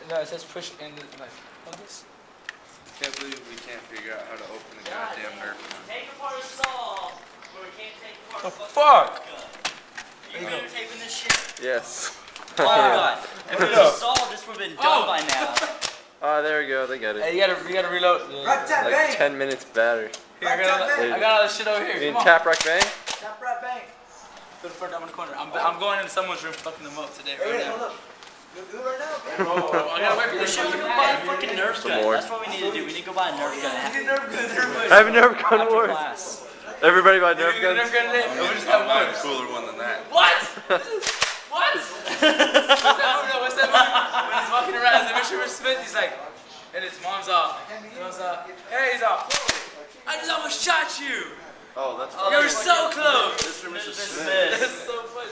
No, it says push in the like this. Can't believe we can't figure out how to open the goddamn Nerf gun. Take apart a saw, but we can't take apart the fuck? Are you videotaping this shit? Yes. Oh my god. If it was a saw, this would have been done by now. Oh, there we go. They got it. Hey, you gotta reload. Right tap Like bang. 10 minutes battery. Here, I got all this shit over here. You Come mean on. tap rock bang? Tap right bang. Put the front down in the corner. I'm going into someone's room, fucking them up today. Right now. Hold up. You do it right now, Bro, I gotta wait for We this should fucking go buy a bag. fucking Nerf gun. more. That's what we need to do. We need to go buy a Nerf gun. I have a Nerf gun After award. class. Everybody buy Nerf You get a Nerf guns? gun today? No, We just have I'll buy one. a cooler one than that. What? What? What's that movie? When he's walking around, he's like, Mr. Smith, he's like, and his mom's off. Hey, he's off. I just almost shot you. Oh, that's You were so close. Mr. Smith. That's so funny.